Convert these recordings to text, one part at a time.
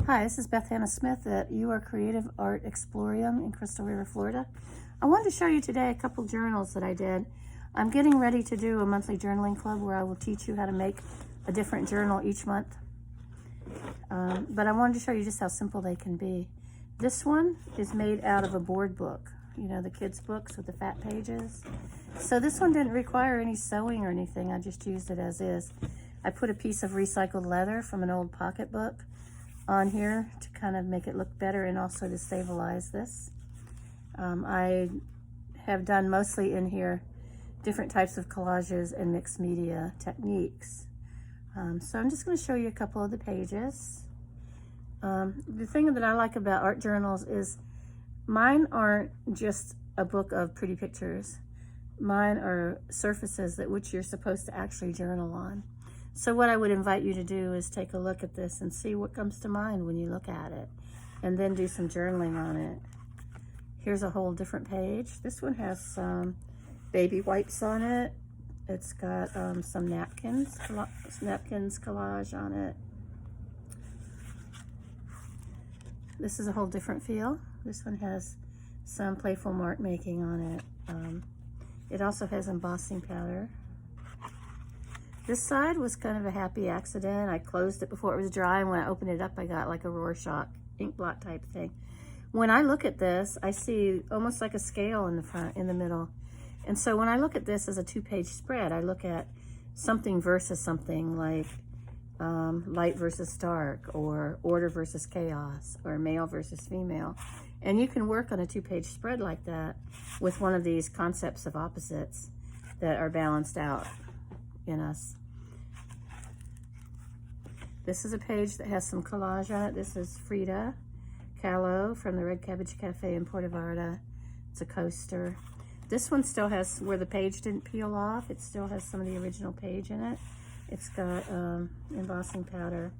Hi, this is Beth Hannah Smith at You Are Creative Art Explorium in Crystal River, Florida. I wanted to show you today a couple journals that I did. I'm getting ready to do a monthly journaling club where I will teach you how to make a different journal each month. But I wanted to show you just how simple they can be. This one is made out of a board book, you know, the kids' books with the fat pages. So this one didn't require any sewing or anything. I just used it as is. I put a piece of recycled leather from an old pocketbook on here to kind of make it look better and also to stabilize this. I have done mostly in here different types of collages and mixed media techniques. So I'm just going to show you a couple of the pages. The thing that I like about art journals is mine aren't just a book of pretty pictures. Mine are surfaces that which you're supposed to actually journal on. So what I would invite you to do is take a look at this and see what comes to mind when you look at it, and then do some journaling on it. Here's a whole different page. This one has some baby wipes on it. It's got some napkins collage on it. This is a whole different feel. This one has some playful mark making on it. It also has embossing powder. This side was kind of a happy accident. I closed it before it was dry, and when I opened it up, I got like a Rorschach ink blot type thing. When I look at this, I see almost like a scale in the front, in the middle. And so when I look at this as a 2-page spread, I look at something versus something, like light versus dark, or order versus chaos, or male versus female. And you can work on a 2-page spread like that with one of these concepts of opposites that are balanced out in us. This is a page that has some collage on it. This is Frida Kahlo from the Red Cabbage Cafe in Puerto Vallarta. It's a coaster. This one still has, where the page didn't peel off, it still has some of the original page in it. It's got embossing powder.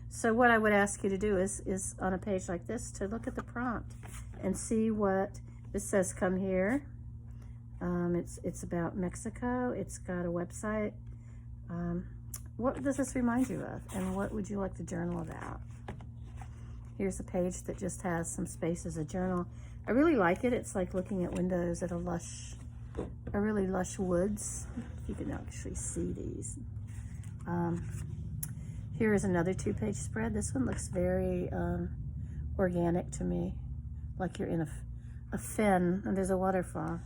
So what I would ask you to do is on a page like this to look at the prompt and see what this says. Come here. It's about Mexico. It's got a website. What does this remind you of? And what would you like to journal about? Here's a page that just has some space as a journal. I really like it. It's like looking at windows at a really lush woods. If you can actually see these. Here is another 2-page spread. This one looks very organic to me, like you're in a fen and there's a waterfall.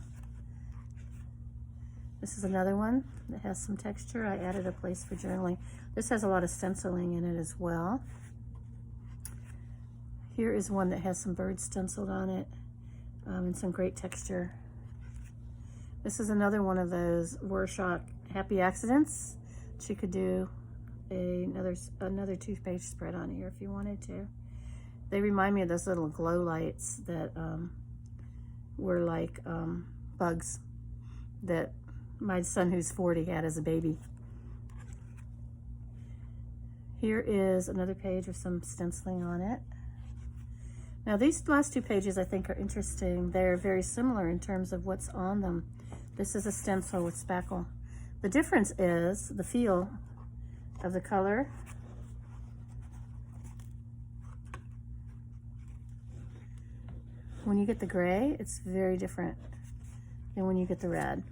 This is another one that has some texture. I added a place for journaling. This has a lot of stenciling in it as well. Here is one that has some birds stenciled on it and some great texture. This is another one of those Rorschach happy accidents. You could do another 2-page spread on here if you wanted to. They remind me of those little glow lights that were like bugs that my son, who's 40, had as a baby. Here is another page with some stenciling on it. Now these last 2 pages I think are interesting. They're very similar in terms of what's on them. This is a stencil with spackle. The difference is the feel of the color. When you get the gray, it's very different than when you get the red.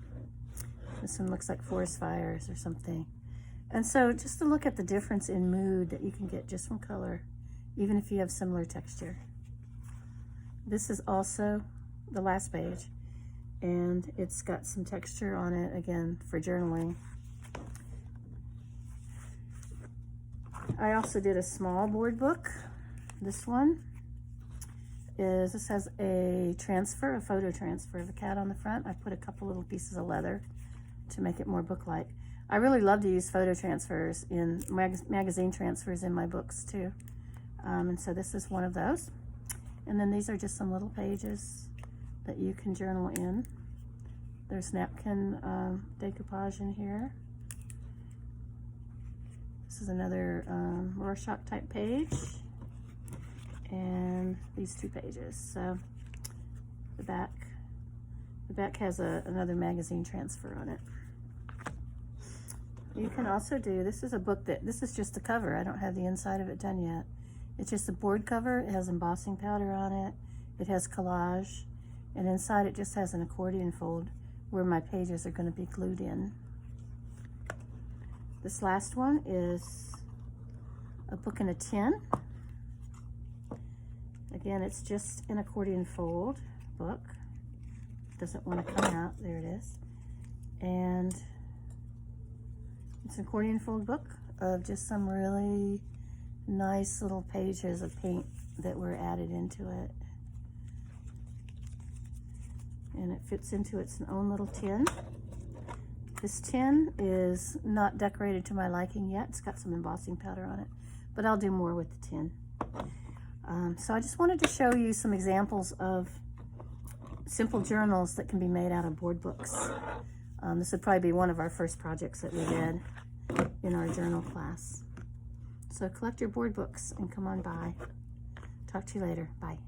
This one looks like forest fires or something. And so just to look at the difference in mood that you can get just from color, even if you have similar texture. This is also the last page, and it's got some texture on it, again, for journaling. I also did a small board book. This has a photo transfer of a cat on the front. I put a couple little pieces of leather to make it more book-like. I really love to use photo transfers in magazine transfers in my books too. And so this is one of those. And then these are just some little pages that you can journal in. There's napkin decoupage in here. This is another Rorschach type page. And these 2 pages. So the back has another magazine transfer on it. You can also do, this is a book that, this is just the cover. I don't have the inside of it done yet. It's just a board cover. It has embossing powder on it. It has collage. And inside it just has an accordion fold where my pages are going to be glued in. This last one is a book in a tin. Again, it's just an accordion fold book. Doesn't want to come out. There it is. And it's an accordion fold book of just some really nice little pages of paint that were added into it. And it fits into its own little tin. This tin is not decorated to my liking yet. It's got some embossing powder on it, but I'll do more with the tin. So I just wanted to show you some examples of simple journals that can be made out of board books. This would probably be one of our first projects that we did in our journal class. So collect your board books and come on by. Talk to you later. Bye.